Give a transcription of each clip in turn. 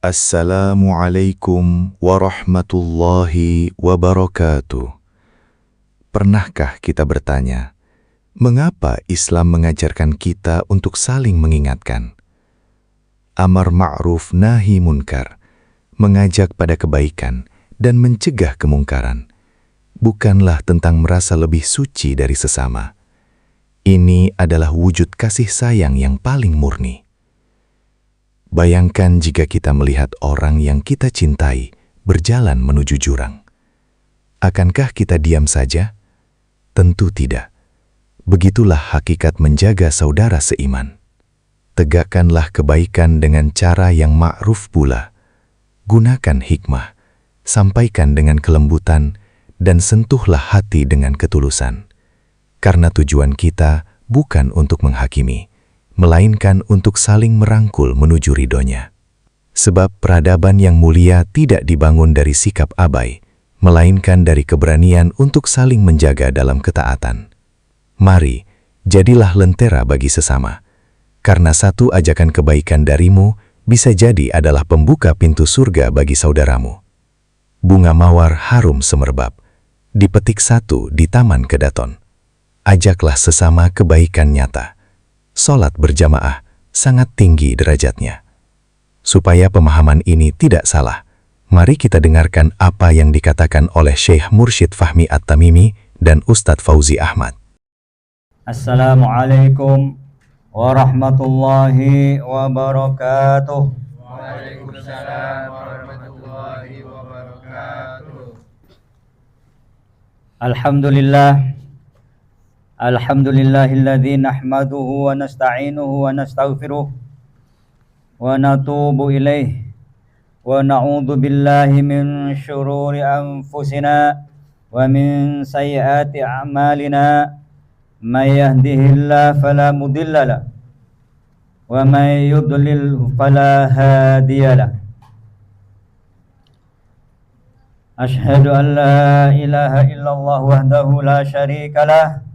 Assalamualaikum warahmatullahi wabarakatuh. Pernahkah kita bertanya, mengapa Islam mengajarkan kita untuk saling mengingatkan? Amar ma'ruf nahi munkar, mengajak pada kebaikan dan mencegah kemungkaran, bukanlah tentang merasa lebih suci dari sesama. Ini adalah wujud kasih sayang yang paling murni. Bayangkan jika kita melihat orang yang kita cintai berjalan menuju jurang. Akankah kita diam saja? Tentu tidak. Begitulah hakikat menjaga saudara seiman. Tegakkanlah kebaikan dengan cara yang ma'ruf pula. Gunakan hikmah, sampaikan dengan kelembutan, dan sentuhlah hati dengan ketulusan. Karena tujuan kita bukan untuk menghakimi, melainkan untuk saling merangkul menuju ridhonya. Sebab peradaban yang mulia tidak dibangun dari sikap abai, melainkan dari keberanian untuk saling menjaga dalam ketaatan. Mari, jadilah lentera bagi sesama, karena satu ajakan kebaikan darimu bisa jadi adalah pembuka pintu surga bagi saudaramu. Bunga mawar harum semerbak, dipetik satu di taman kedaton. Ajaklah sesama kebaikan nyata. Salat berjamaah sangat tinggi derajatnya. Supaya pemahaman ini tidak salah, mari kita dengarkan apa yang dikatakan oleh Syekh Mursyid Fahmi At-Tamimi dan Ustadz Fauzi Ahmad. Assalamualaikum warahmatullahi wabarakatuh. Waalaikumsalam warahmatullahi wabarakatuh. Alhamdulillahilladzi nahmaduhu wa nasta'inuhu wa nastaghfiruh wa natubu ilaih wa na'udzu billahi min syururi anfusina wa min sayyiati a'malina may yahdihillahu fala mudhillalah wa may yudlil fala hadiyalah. Ashhadu an la ilaha illallah wahdahu la syarikalah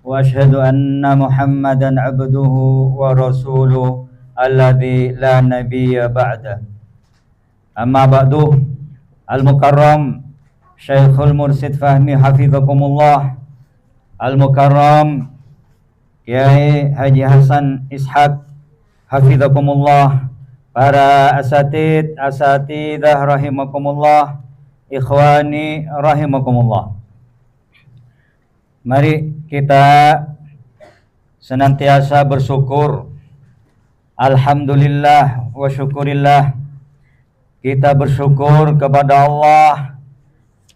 wa asyhadu anna Muhammadan abduhu wa rasuluh alladzi la nabiyya ba'da. Amma ba'du, al-mukarram Syekhul Mursyid Fahmi hafizakumullah, al-mukarram Kiai Haji Hasan Ishaq hafizakumullah, para asatidah rahimakumullah, ikhwani rahimakumullah. Mari kita senantiasa bersyukur. Alhamdulillah wa syukurillah. Kita bersyukur kepada Allah.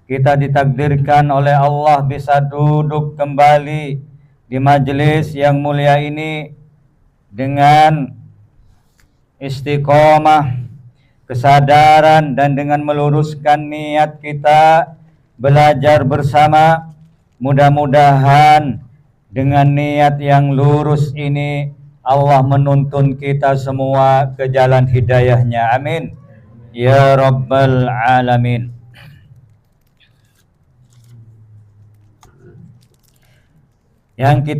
Kita ditakdirkan oleh Allah bisa duduk kembali di majelis yang mulia ini dengan istiqomah, kesadaran, dan dengan meluruskan niat kita belajar bersama. Mudah-mudahan dengan niat yang lurus ini Allah menuntun kita semua ke jalan hidayahnya. Amin ya rabbal alamin. Yang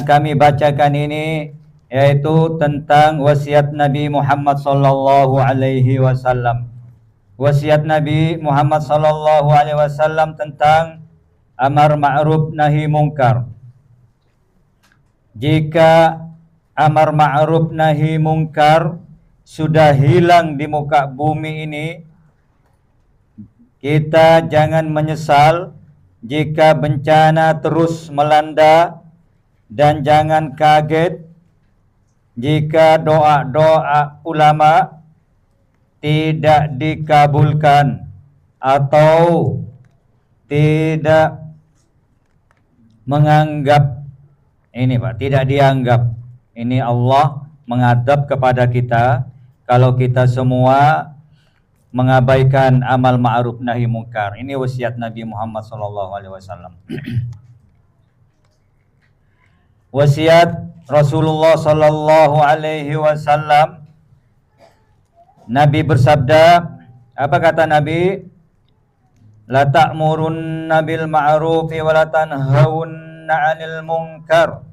kami bacakan ini yaitu tentang wasiat Nabi Muhammad sallallahu alaihi wasallam. Wasiat Nabi Muhammad sallallahu alaihi wasallam tentang amar ma'ruf nahi munkar. Jika amar ma'ruf nahi munkar sudah hilang di muka bumi ini, kita jangan menyesal jika bencana terus melanda, dan jangan kaget jika doa-doa ulama tidak dikabulkan atau tidak menganggap ini, Pak, tidak dianggap. Ini Allah mengadab kepada kita kalau kita semua mengabaikan amal ma'ruf nahi munkar. Ini wasiat Nabi Muhammad SAW. Wasiat Rasulullah SAW. Nabi bersabda, apa kata Nabi? La ta'murunna bil ma'rufi wa la tanhaunna 'anil munkar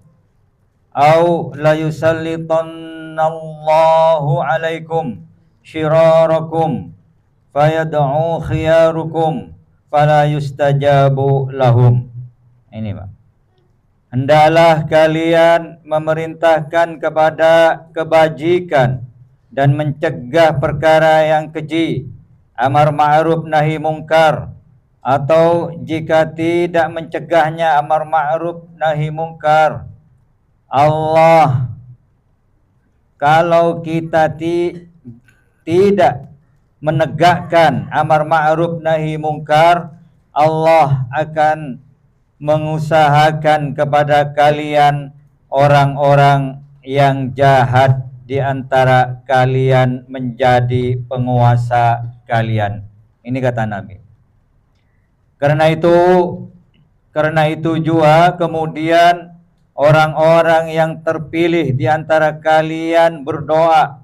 aw la yusallitannallahu 'alaikum syirarakum fayad'u khiyarukum fala yustajabu lahum. Ini Pak. Hendaklah kalian memerintahkan kepada kebajikan dan mencegah perkara yang keji, amar ma'ruf nahi mungkar, atau jika tidak mencegahnya amar ma'ruf nahi mungkar. Allah, kalau kita tidak menegakkan amar ma'ruf nahi mungkar, Allah akan mengusahakan kepada kalian orang-orang yang jahat di antara kalian menjadi penguasa kalian. Ini kata Nabi. Karena itu juga kemudian orang-orang yang terpilih di antara kalian berdoa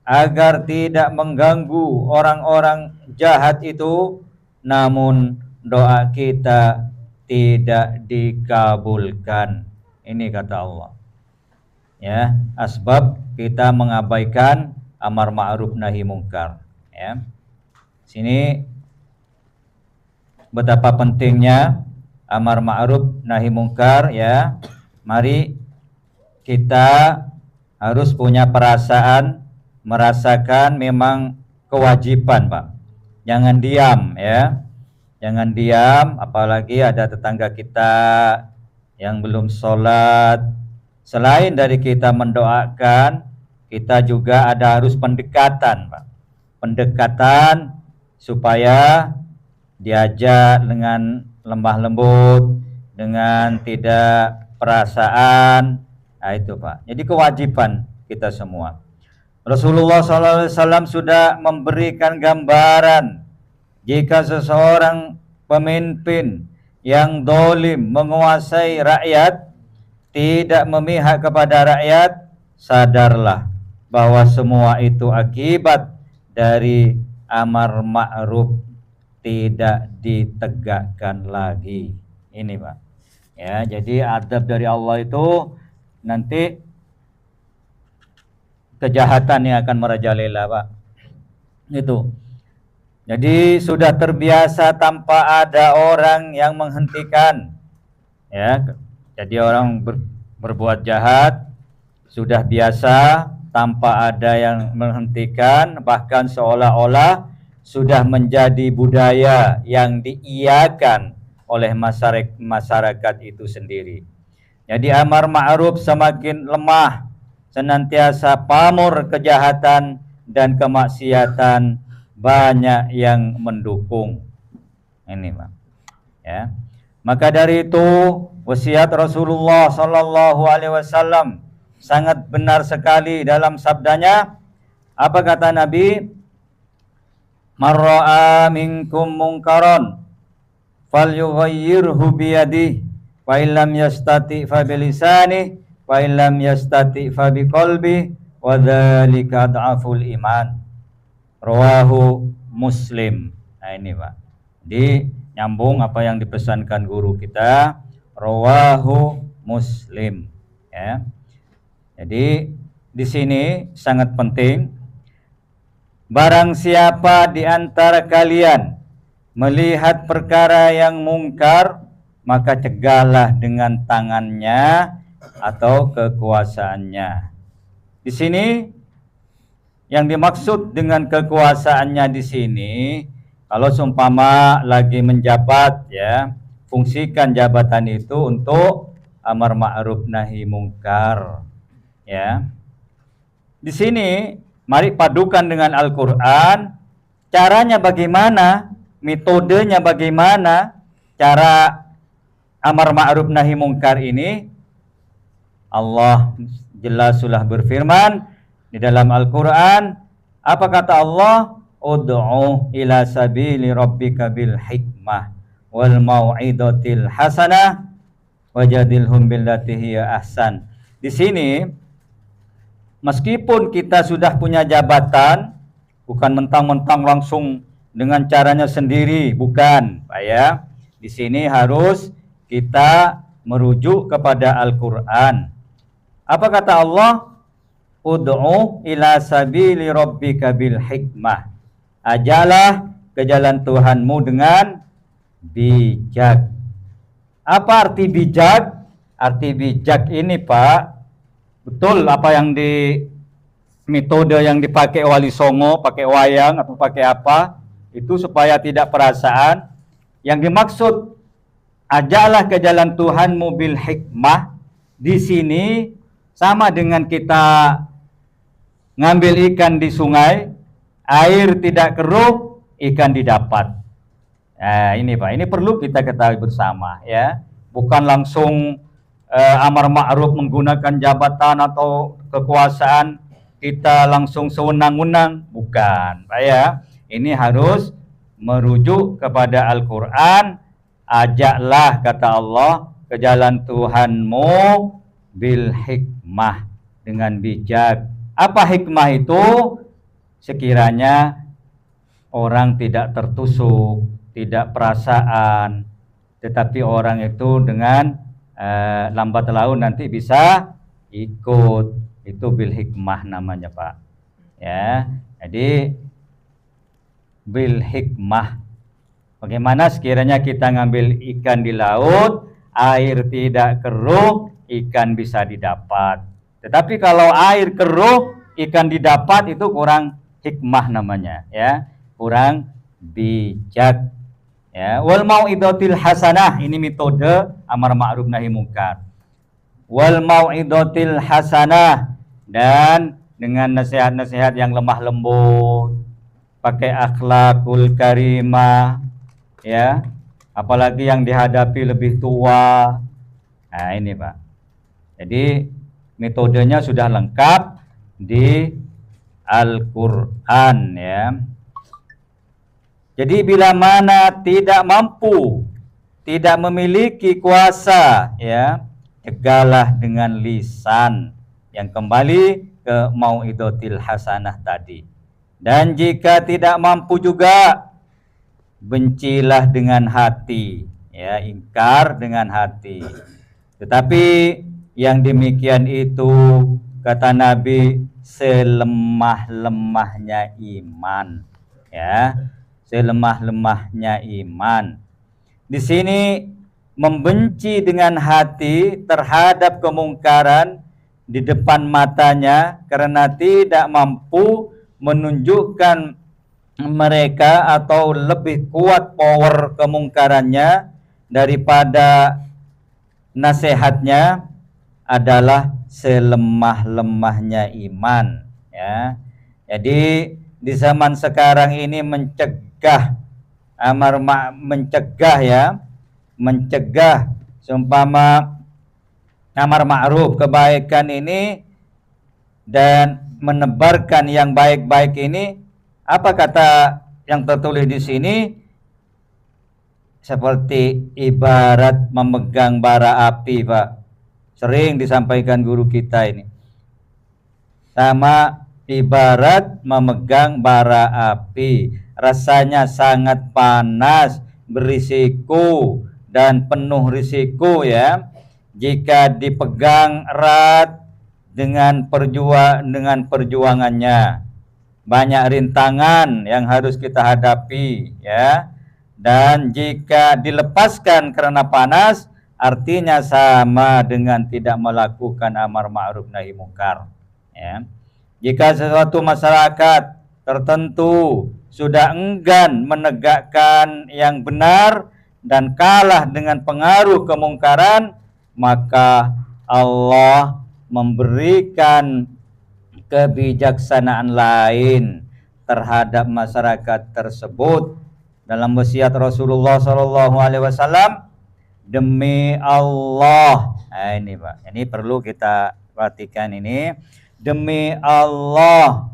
agar tidak mengganggu orang-orang jahat itu, namun doa kita tidak dikabulkan. Ini kata Allah. Ya, asbab kita mengabaikan amar ma'ruf nahi mungkar. Ya. Sini betapa pentingnya amar ma'ruf nahi mungkar, ya. Mari kita harus punya perasaan, merasakan memang kewajiban, Pak. Jangan diam, ya. Jangan diam, apalagi ada tetangga kita yang belum sholat. Selain dari kita mendoakan, kita juga ada harus pendekatan, Pak. Pendekatan supaya diajak dengan lemah lembut, dengan tidak perasaan. Nah itu Pak. Jadi kewajiban kita semua. Rasulullah SAW sudah memberikan gambaran jika seseorang pemimpin yang dolim menguasai rakyat, tidak memihak kepada rakyat, sadarlah bahwa semua itu akibat dari amar ma'ruf tidak ditegakkan lagi. Ini Pak. Ya, jadi adab dari Allah itu nanti kejahatan yang akan merajalela, Pak. Itu. Jadi sudah terbiasa tanpa ada orang yang menghentikan. Ya, jadi orang berbuat jahat sudah biasa tanpa ada yang menghentikan, bahkan seolah-olah sudah menjadi budaya yang diiyakan oleh masyarakat itu sendiri. Jadi amar ma'ruf semakin lemah, senantiasa pamor kejahatan dan kemaksiatan banyak yang mendukung. Ini Pak. Ya. Maka dari itu wasiat Rasulullah sallallahu alaihi wasallam sangat benar sekali dalam sabdanya. Apa kata Nabi? Marra'a minkum munkaron falyughayyirhu biyadihi wa illam yastati fa bilisanihi wa illam yastati fa biqalbihi wa dzalika adhaful iman. Rawahu Muslim. Nah ini Pak. Jadi nyambung apa yang dipesankan guru kita, rawahu Muslim, ya. Jadi di sini sangat penting, barang siapa di antara kalian melihat perkara yang mungkar, maka cegahlah dengan tangannya atau kekuasaannya. Di sini yang dimaksud dengan kekuasaannya di sini, kalau seumpama lagi menjabat, ya, fungsikan jabatan itu untuk amar ma'ruf nahi mungkar, ya. Di sini mari padukan dengan Al-Qur'an, caranya bagaimana, metodenya bagaimana, cara amar ma'ruf nahi mungkar ini. Allah jelas sudah berfirman di dalam Al-Qur'an. Apa kata Allah? Ud'u ila sabili rabbika bil hikmah wal mau'izatil hasanah wajadilhum billati hiya ahsan. Di sini meskipun kita sudah punya jabatan, bukan mentang-mentang langsung dengan caranya sendiri, bukan, Pak ya. Di sini harus kita merujuk kepada Al-Qur'an. Apa kata Allah? ud'u ila sabili rabbika bil hikmah. Ajalah ke jalan Tuhanmu dengan bijak. Apa arti bijak? Arti bijak ini, Pak, betul apa yang di metode yang dipakai Wali Songo, pakai wayang atau pakai apa, itu supaya tidak perasaan. Yang dimaksud ajalah ke jalan Tuhanmu bil hikmah di sini sama dengan kita ngambil ikan di sungai, air tidak keruh, ikan didapat. Nah, ini Pak, ini perlu kita ketahui bersama ya. Bukan langsung amar ma'ruf menggunakan jabatan atau kekuasaan kita langsung sewenang-wenang, bukan Pak ya. Ini harus merujuk kepada Al-Quran. Ajaklah, kata Allah, ke jalan Tuhanmu bil hikmah, dengan bijak. Apa hikmah itu? Sekiranya orang tidak tertusuk, tidak perasaan, tetapi orang itu dengan lambat laun nanti bisa ikut. Itu bil hikmah namanya, Pak ya. Jadi bil hikmah, bagaimana sekiranya kita ngambil ikan di laut, air tidak keruh, ikan bisa didapat. Tetapi kalau air keruh, ikan didapat, itu kurang hikmah namanya ya, kurang bijak ya. Wal mau'idotil hasanah, ini metode amar ma'ruf nahi mungkar. Wal mau'idotil hasanah, dan dengan nasihat-nasihat yang lemah lembut, pakai akhlakul karimah ya, apalagi yang dihadapi lebih tua. Nah ini Pak, jadi metodenya sudah lengkap di Al-Quran ya. Jadi bila mana tidak mampu, tidak memiliki kuasa ya, cegahlah dengan lisan, yang kembali ke mau'idotil hasanah tadi. Dan jika tidak mampu juga, bencilah dengan hati ya, ingkar dengan hati. Tetapi yang demikian itu, kata Nabi, selemah-lemahnya iman ya, selemah-lemahnya iman. Di sini membenci dengan hati terhadap kemungkaran di depan matanya karena tidak mampu menunjukkan mereka atau lebih kuat power kemungkarannya daripada nasihatnya, adalah selemah-lemahnya iman ya. Jadi di zaman sekarang ini mencegah mencegah seumpama amar ma'ruf kebaikan ini dan menebarkan yang baik-baik ini. Apa kata yang tertulis di sini? Seperti ibarat memegang bara api, Pak. Sering disampaikan guru kita ini. Sama ibarat memegang bara api, rasanya sangat panas, berisiko dan penuh risiko ya. Jika dipegang erat dengan perjuangannya, banyak rintangan yang harus kita hadapi ya. Dan jika dilepaskan karena panas, artinya sama dengan tidak melakukan amar ma'ruf nahi mungkar ya. Jika sesuatu masyarakat tertentu sudah enggan menegakkan yang benar dan kalah dengan pengaruh kemungkaran, maka Allah memberikan kebijaksanaan lain terhadap masyarakat tersebut. Dalam wasiat Rasulullah SAW, demi Allah, nah ini Pak, ini perlu kita perhatikan ini, demi Allah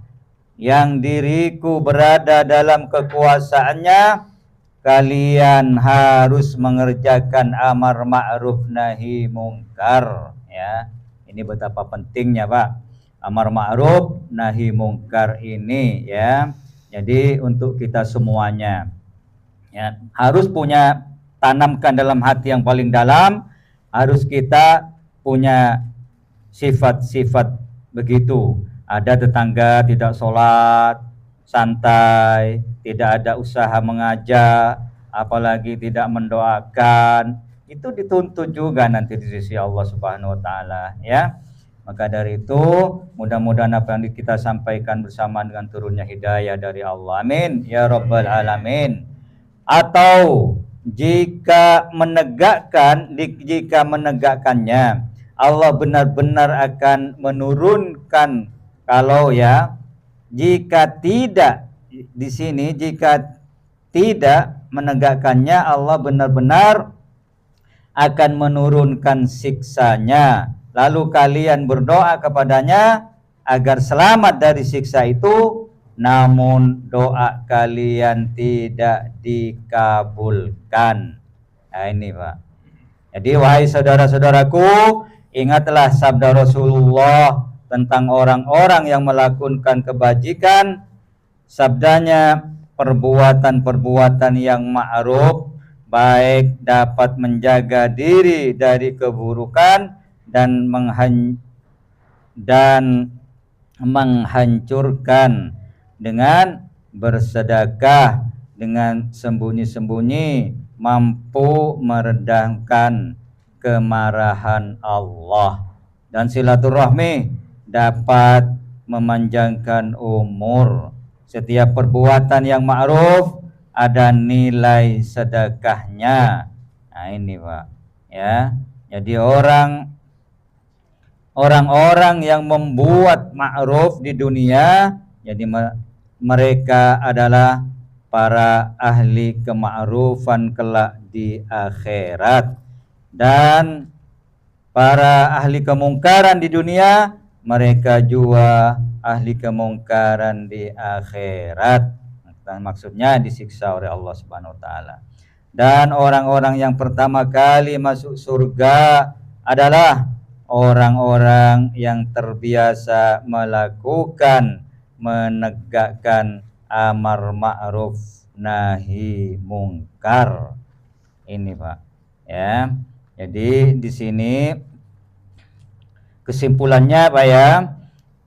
yang diriku berada dalam kekuasaannya, kalian harus mengerjakan amar ma'ruf nahi mungkar ya. Ini betapa pentingnya Pak, amar ma'ruf nahi mungkar ini ya. Jadi untuk kita semuanya ya, harus punya, tanamkan dalam hati yang paling dalam, harus kita punya sifat-sifat begitu. Ada tetangga tidak sholat, santai, tidak ada usaha mengajak, apalagi tidak mendoakan, itu dituntut juga nanti di sisi Allah Subhanahu wa taala, ya. Maka dari itu, mudah-mudahan apa yang kita sampaikan bersama dengan turunnya hidayah dari Allah. Amin ya rabbal alamin. Atau jika menegakkannya, Allah benar-benar akan menurunkan. Kalau ya, jika tidak di sini, jika tidak menegakkannya, Allah benar-benar akan menurunkan siksanya. Lalu kalian berdoa kepadanya agar selamat dari siksa itu, namun doa kalian tidak dikabulkan. Nah ini Pak. Jadi wahai saudara-saudaraku, ingatlah sabda Rasulullah tentang orang-orang yang melakukan kebajikan. Sabdanya, perbuatan-perbuatan yang ma'ruf baik dapat menjaga diri dari keburukan dan menghancurkan dengan bersedekah, dengan sembunyi-sembunyi mampu meredamkan kemarahan Allah, dan silaturahmi dapat memanjangkan umur. Setiap perbuatan yang ma'ruf ada nilai sedekahnya. Nah ini Pak, ya. Jadi orang-orang yang membuat ma'ruf di dunia, jadi mereka adalah para ahli kema'rufan kelak di akhirat. Dan para ahli kemungkaran di dunia, mereka juga ahli kemungkaran di akhirat. Dan maksudnya disiksa oleh Allah Subhanahu wa taala. Dan orang-orang yang pertama kali masuk surga adalah orang-orang yang terbiasa menegakkan amar ma'ruf nahi mungkar. Ini Pak, ya. Jadi di sini kesimpulannya Pak ya.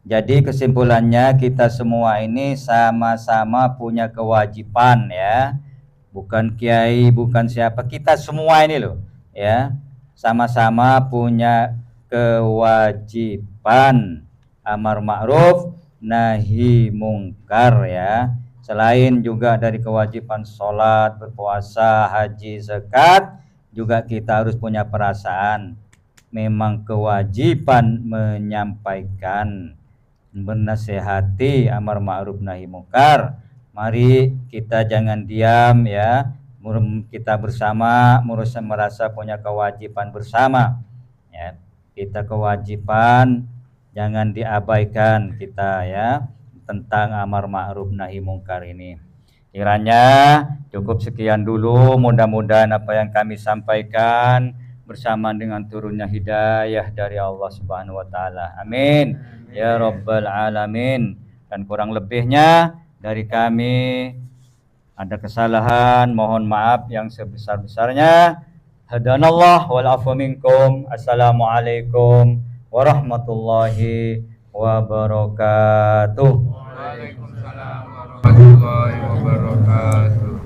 Jadi kesimpulannya kita semua ini sama-sama punya kewajiban ya. Bukan kiai, bukan siapa, kita semua ini loh ya. Sama-sama punya kewajiban amar ma'ruf nahi mungkar ya. Selain juga dari kewajiban sholat, berpuasa, haji, zakat, juga kita harus punya perasaan memang kewajiban menyampaikan, bernasihati amar ma'ruf nahi mungkar. Mari kita jangan diam ya. Kita bersama merasa punya kewajiban bersama ya. Kita kewajiban jangan diabaikan kita ya, tentang amar ma'ruf nahi mungkar ini. Kiranya cukup sekian dulu, mudah-mudahan apa yang kami sampaikan bersama dengan turunnya hidayah dari Allah Subhanahu wa taala. Amin ya rabbal alamin. Dan kurang lebihnya dari kami ada kesalahan, mohon maaf yang sebesar-besarnya. Hadanallah wal afu minkum. Assalamualaikum warahmatullahi wabarakatuh. Waalaikumsalam warahmatullahi wabarakatuh.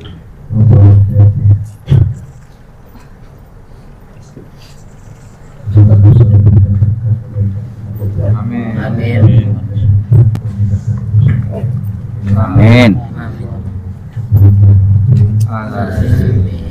Amin. Amin. Amin. Amin.